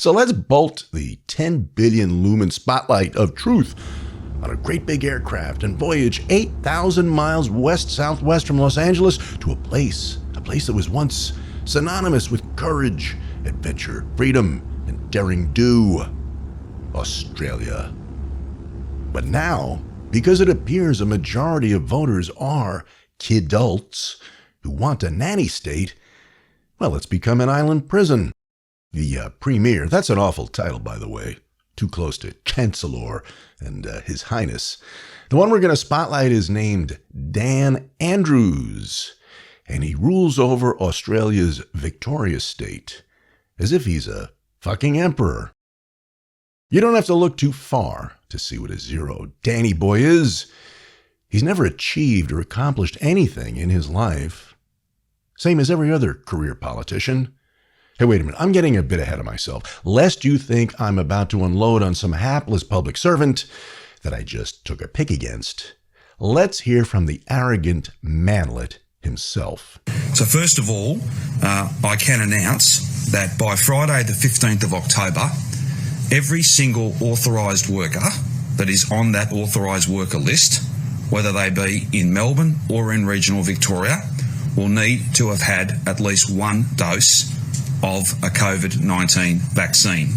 So let's bolt the 10 billion lumen spotlight of truth on a great big aircraft and voyage 8,000 miles west-southwest from Los Angeles to a place that was once synonymous with courage, adventure, freedom, and daring do. Australia. But now, because it appears a majority of voters are kidults who want a nanny state, well, it's become an island prison. The Premier, that's an awful title, by the way. Too close to Chancellor and His Highness. The one we're going to spotlight is named Dan Andrews, and he rules over Australia's Victoria state as if he's a fucking emperor. You don't have to look too far to see what a zero Danny-boi is. He's never achieved or accomplished anything in his life. Same as every other career politician. Hey, wait a minute, I'm getting a bit ahead of myself, lest you think I'm about to unload on some hapless public servant that I just took a pick against. Let's hear from the arrogant manlet himself. So first of all, I can announce that by Friday the 15th of October, every single authorised worker that is on that authorised worker list, whether they be in Melbourne or in regional Victoria, will need to have had at least one dose of a COVID-19 vaccine.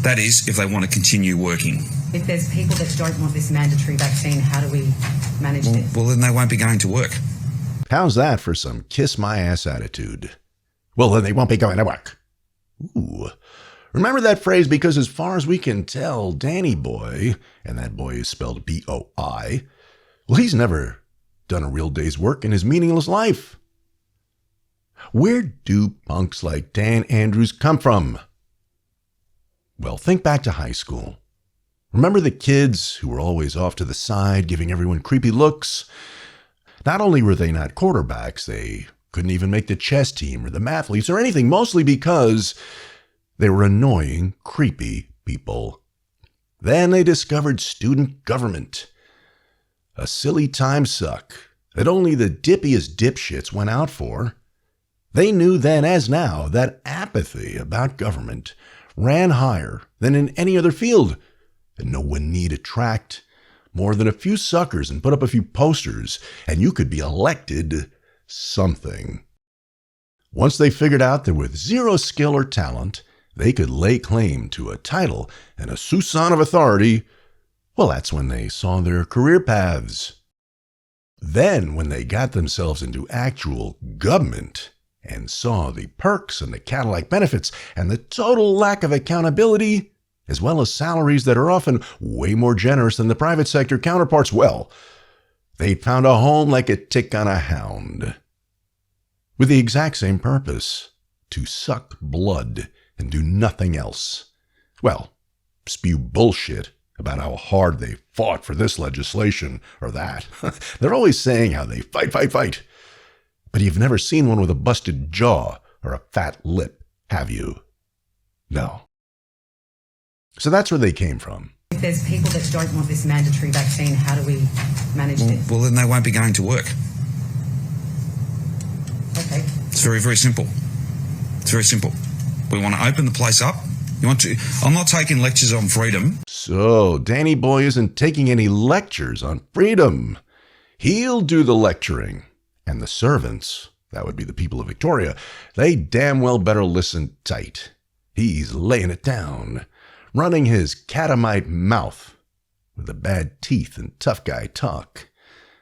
That is, if they want to continue working. If there's people that don't want this mandatory vaccine, how do we manage this? Well, then they won't be going to work. How's that for some kiss-my-ass attitude? Well, then they won't be going to work. Ooh. Remember that phrase because as far as we can tell, Danny-boi, and that boy is spelled B-O-I, well, he's never done a real day's work in his meaningless life. Where do punks like Dan Andrews come from? Well, think back to high school. Remember the kids who were always off to the side, giving everyone creepy looks? Not only were they not quarterbacks, they couldn't even make the chess team or the mathletes or anything, mostly because they were annoying, creepy people. Then they discovered student government. A silly time suck that only the dippiest dipshits went out for. They knew then as now that apathy about government ran higher than in any other field, and no one need attract more than a few suckers and put up a few posters, and you could be elected something. Once they figured out that with zero skill or talent, they could lay claim to a title and a soupçon of authority, well, that's when they saw their career paths. Then, when they got themselves into actual government and saw the perks and the Cadillac benefits and the total lack of accountability, as well as salaries that are often way more generous than the private sector counterparts, well, they'd found a home like a tick on a hound. With the exact same purpose, to suck blood and do nothing else. Well, spew bullshit about how hard they fought for this legislation or that. They're always saying how they fight. But you've never seen one with a busted jaw or a fat lip, have you? No. So that's where they came from. If there's people that don't want this mandatory vaccine, how do we manage this? Well, then they won't be going to work. Okay. It's very, very simple. It's very simple. We want to open the place up. I'm not taking lectures on freedom. So, Danny-boi isn't taking any lectures on freedom. He'll do the lecturing. And the servants, that would be the people of Victoria, they damn well better listen tight. He's laying it down, running his catamite mouth with the bad teeth and tough guy talk.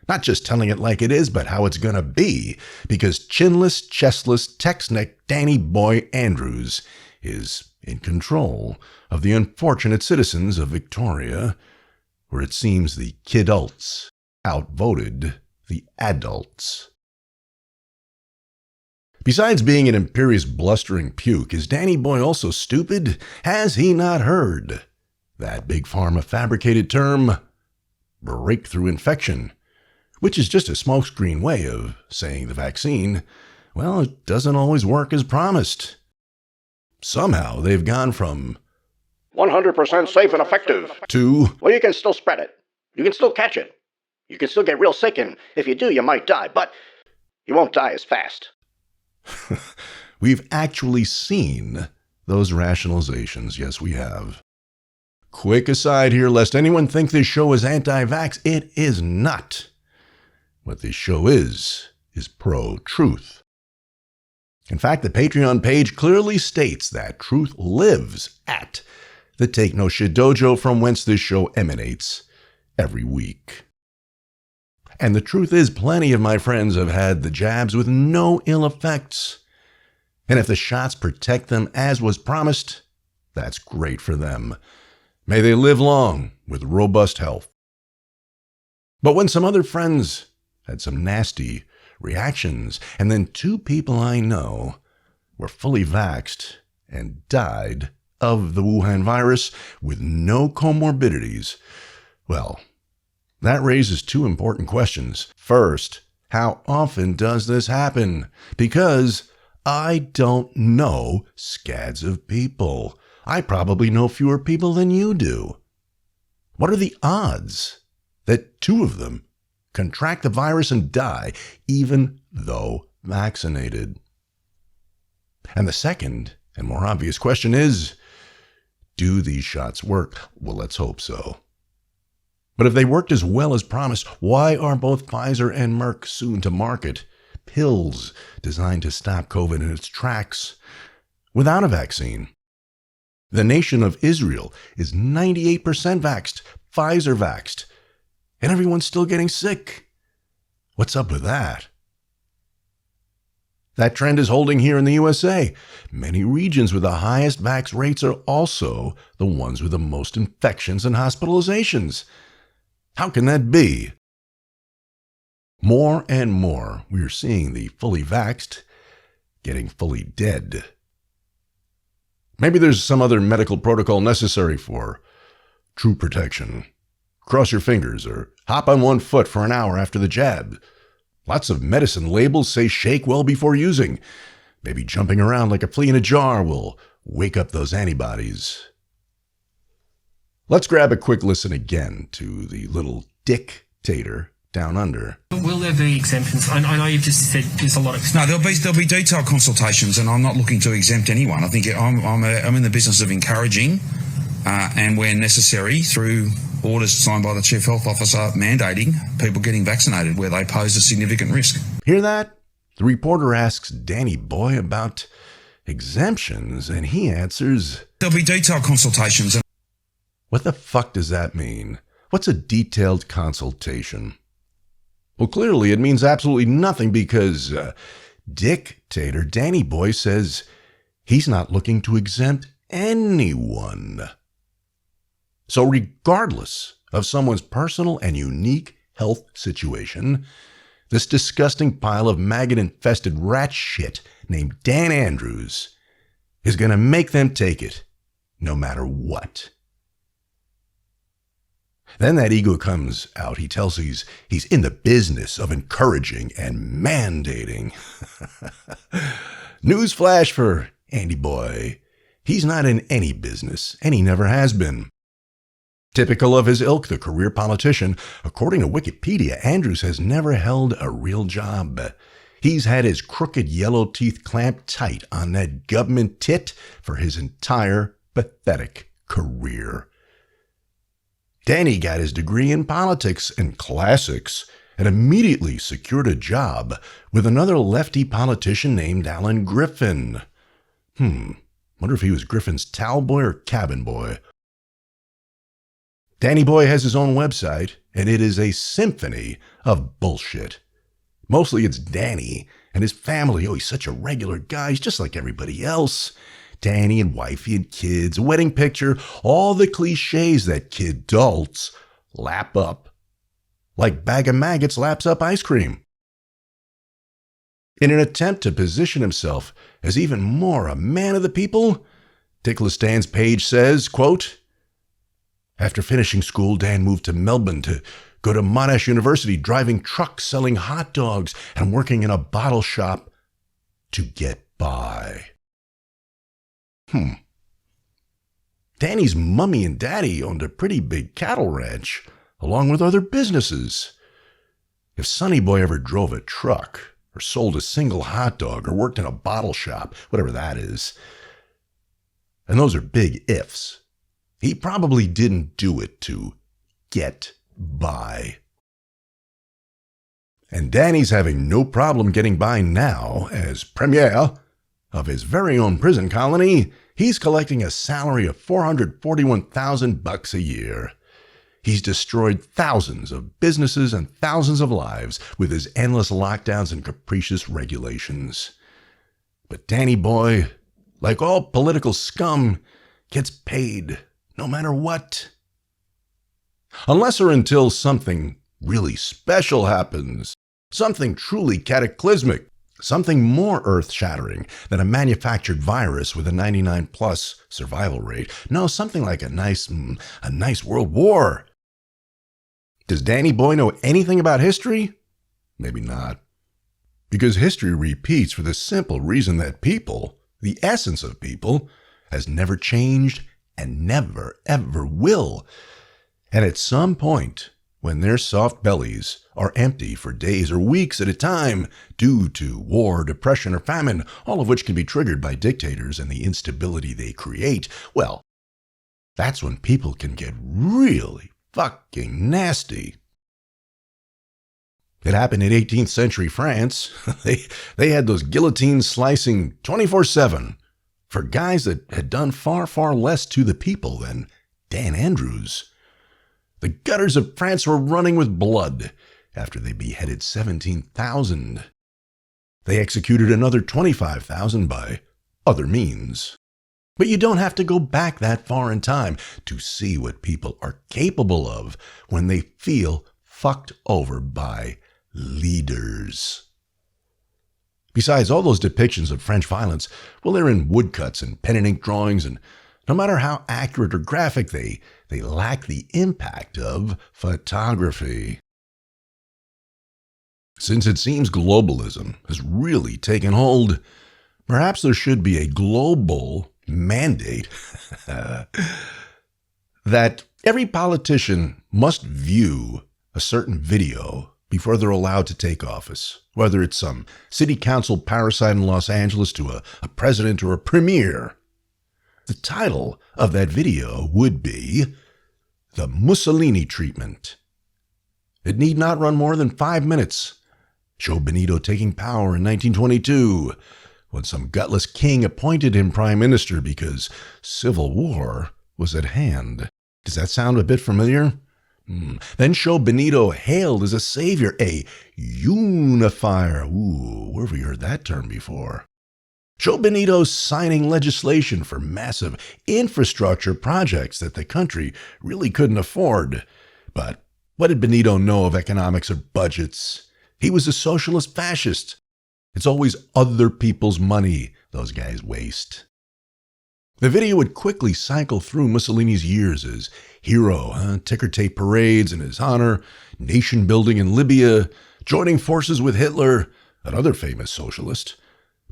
Not just telling it like it is, but how it's gonna be, because chinless, chestless, text-neck Danny-boi Andrews is in control of the unfortunate citizens of Victoria, where it seems the kidults outvoted the adults. Besides being an imperious blustering puke, is Danny-boi also stupid? Has he not heard that big pharma fabricated term, breakthrough infection, which is just a smokescreen way of saying the vaccine, well, it doesn't always work as promised. Somehow they've gone from 100% safe and effective to, well, you can still spread it. You can still catch it. You can still get real sick, and if you do, you might die, but you won't die as fast. We've actually seen those rationalizations. Yes, we have. Quick aside here, lest anyone think this show is anti-vax. It is not. What this show is pro-truth. In fact, the Patreon page clearly states that truth lives at the Take No Shit Dojo, from whence this show emanates every week. And the truth is, plenty of my friends have had the jabs with no ill effects. And if the shots protect them as was promised, that's great for them. May they live long with robust health. But when some other friends had some nasty reactions, and then 2 people I know were fully vaxxed and died of the Wuhan virus with no comorbidities, well, that raises 2 important questions. First, how often does this happen? Because I don't know scads of people. I probably know fewer people than you do. What are the odds that 2 of them contract the virus and die, even though vaccinated? And the second and more obvious question is, do these shots work? Well, let's hope so. But if they worked as well as promised, why are both Pfizer and Merck soon to market pills designed to stop COVID in its tracks without a vaccine? The nation of Israel is 98% vaxxed, Pfizer vaxxed, and everyone's still getting sick. What's up with that? That trend is holding here in the USA. Many regions with the highest vax rates are also the ones with the most infections and hospitalizations. How can that be? More and more, we are seeing the fully vaxxed getting fully dead. Maybe there's some other medical protocol necessary for true protection. Cross your fingers or hop on one foot for an hour after the jab. Lots of medicine labels say shake well before using. Maybe jumping around like a flea in a jar will wake up those antibodies. Let's grab a quick listen again to the little DIctator down under. Will there be exemptions? I know you've just said there's a lot of... No, there'll be detailed consultations, and I'm not looking to exempt anyone. I think I'm in the business of encouraging, and where necessary, through orders signed by the Chief Health Officer, mandating people getting vaccinated where they pose a significant risk. Hear that? The reporter asks Danny-boi about exemptions, and he answers, There'll be detailed consultations. What the fuck does that mean? What's a detailed consultation? Well, clearly it means absolutely nothing, because DIctator Danny-boi says he's not looking to exempt anyone. So regardless of someone's personal and unique health situation, this disgusting pile of maggot-infested rat shit named Dan Andrews is going to make them take it, no matter what. Then that ego comes out. He tells he's in the business of encouraging and mandating. Newsflash for Andy-boi. He's not in any business, and he never has been. Typical of his ilk, the career politician, according to Wikipedia, Andrews has never held a real job. He's had his crooked yellow teeth clamped tight on that government tit for his entire pathetic career. Danny got his degree in politics and classics and immediately secured a job with another lefty politician named Alan Griffin. Wonder if he was Griffin's towel boy or cabin boy. Danny-boi has his own website, and it is a symphony of bullshit. Mostly it's Danny and his family. Oh, he's such a regular guy. He's just like everybody else. Danny and wifey and kids, a wedding picture, all the cliches that kidults lap up like bag of maggots laps up ice cream. In an attempt to position himself as even more a man of the people, Ticklish Dan's page says, quote, after finishing school, Dan moved to Melbourne to go to Monash University, driving trucks, selling hot dogs, and working in a bottle shop to get by. Danny's mummy and daddy owned a pretty big cattle ranch, along with other businesses. If Sonny-boi ever drove a truck, or sold a single hot dog, or worked in a bottle shop, whatever that is, And those are big ifs. He probably didn't do it to get by. And Danny's having no problem getting by now as premier of his very own prison colony. He's collecting a salary of $441,000 a year. He's destroyed thousands of businesses and thousands of lives with his endless lockdowns and capricious regulations. But Danny-boi, like all political scum, gets paid no matter what. Unless or until something really special happens, something truly cataclysmic, something more earth-shattering than a manufactured virus with a 99+ survival rate. No, something like a nice world war. Does Danny-boi know anything about history? Maybe not. Because history repeats for the simple reason that people, the essence of people, has never changed and never, ever will. And at some point, when their soft bellies are empty for days or weeks at a time due to war, depression, or famine, all of which can be triggered by dictators and the instability they create, well, that's when people can get really fucking nasty. It happened in 18th century France. They had those guillotines slicing 24/7 for guys that had done far, far less to the people than Dan Andrews. The gutters of France were running with blood after they beheaded 17,000. They executed another 25,000 by other means. But you don't have to go back that far in time to see what people are capable of when they feel fucked over by leaders. Besides, all those depictions of French violence, well, they're in woodcuts and pen and ink drawings, and no matter how accurate or graphic, they lack the impact of photography. Since it seems globalism has really taken hold, perhaps there should be a global mandate that every politician must view a certain video before they're allowed to take office, whether it's some city council parasite in Los Angeles to a president or a premier. The title of that video would be The Mussolini Treatment. It need not run more than 5 minutes. Show Benito taking power in 1922, when some gutless king appointed him prime minister because civil war was at hand. Does that sound a bit familiar? Then show Benito hailed as a savior, a unifier. Ooh, where have we heard that term before? Show Benito signing legislation for massive infrastructure projects that the country really couldn't afford. But what did Benito know of economics or budgets? He was a socialist fascist. It's always other people's money those guys waste. The video would quickly cycle through Mussolini's years as hero, ticker tape parades in his honor, nation building in Libya, joining forces with Hitler, another famous socialist.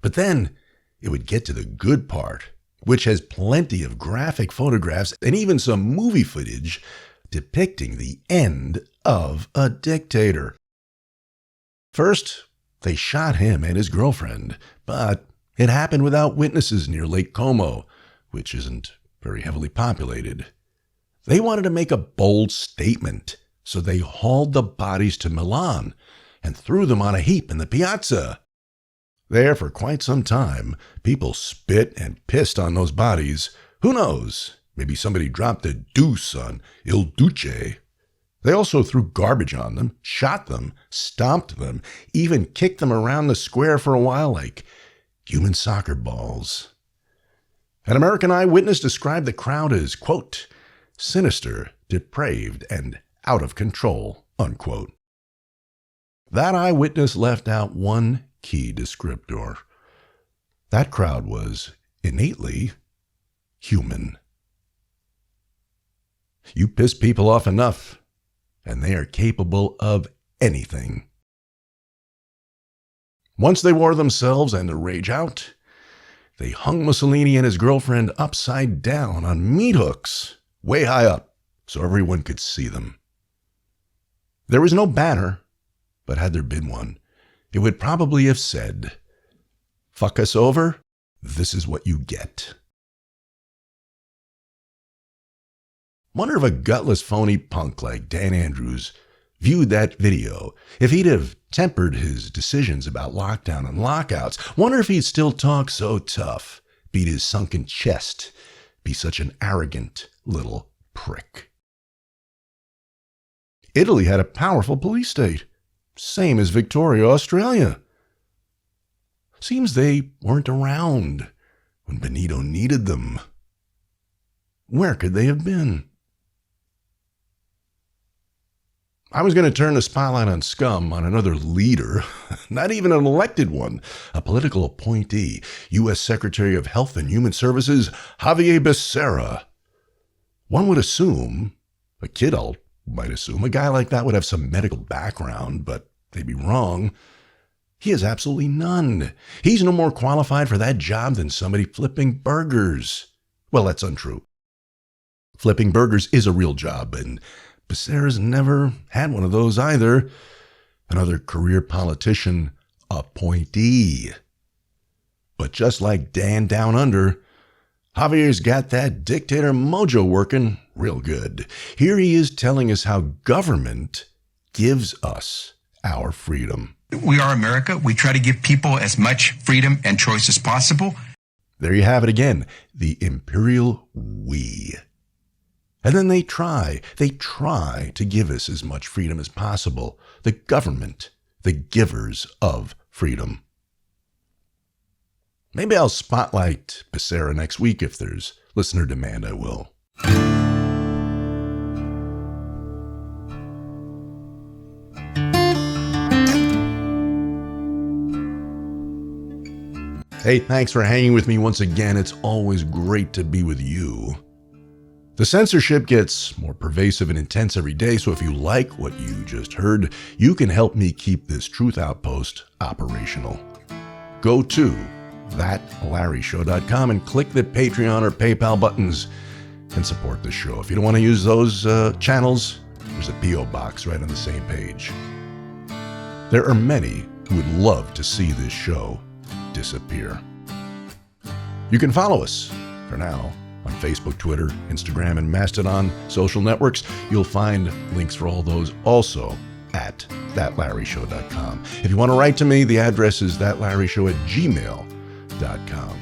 But then it would get to the good part, which has plenty of graphic photographs and even some movie footage depicting the end of a dictator. First, they shot him and his girlfriend, but it happened without witnesses near Lake Como, which isn't very heavily populated. They wanted to make a bold statement, so they hauled the bodies to Milan and threw them on a heap in the piazza. There, for quite some time, people spit and pissed on those bodies. Who knows? Maybe somebody dropped a deuce on Il Duce. They also threw garbage on them, shot them, stomped them, even kicked them around the square for a while like human soccer balls. An American eyewitness described the crowd as, quote, sinister, depraved, and out of control, unquote. That eyewitness left out one key descriptor. That crowd was innately human. You piss people off enough, and they are capable of anything. Once they wore themselves and their rage out, they hung Mussolini and his girlfriend upside down on meat hooks, way high up, so everyone could see them. There was no banner, but had there been one, it would probably have said, "Fuck us over, this is what you get." Wonder if a gutless phony punk like Dan Andrews viewed that video, if he'd have tempered his decisions about lockdown and lockouts. Wonder if he'd still talk so tough, beat his sunken chest, be such an arrogant little prick. Italy had a powerful police state, same as Victoria, Australia. Seems they weren't around when Benito needed them. Where could they have been? I was going to turn the spotlight on Scum, on another leader, not even an elected one, a political appointee, U.S. Secretary of Health and Human Services, Javier Becerra. One would assume, a kid might assume, a guy like that would have some medical background, but they'd be wrong. He has absolutely none. He's no more qualified for that job than somebody flipping burgers. Well, that's untrue. Flipping burgers is a real job, and Becerra's never had one of those either. Another career politician appointee. But just like Dan Down Under, Javier's got that dictator mojo working real good. Here he is telling us how government gives us our freedom. We are America. We try to give people as much freedom and choice as possible. There you have it again, the imperial we. And then they try to give us as much freedom as possible. The government, the givers of freedom. Maybe I'll spotlight Becerra next week if there's listener demand, I will. Hey, thanks for hanging with me once again. It's always great to be with you. The censorship gets more pervasive and intense every day, so if you like what you just heard, you can help me keep this Truth Outpost operational. Go to thatlarryshow.com and click the Patreon or PayPal buttons and support the show. If you don't want to use those channels, there's a P.O. box right on the same page. There are many who would love to see this show disappear. You can follow us, for now, on Facebook, Twitter, Instagram, and Mastodon social networks. You'll find links for all those also at thatlarryshow.com. If you want to write to me, the address is thatlarryshow@gmail.com.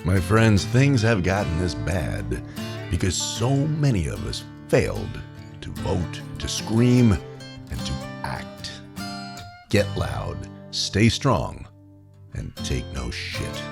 My friends, things have gotten this bad because so many of us failed to vote, to scream, and to act. Get loud, stay strong, and take no shit.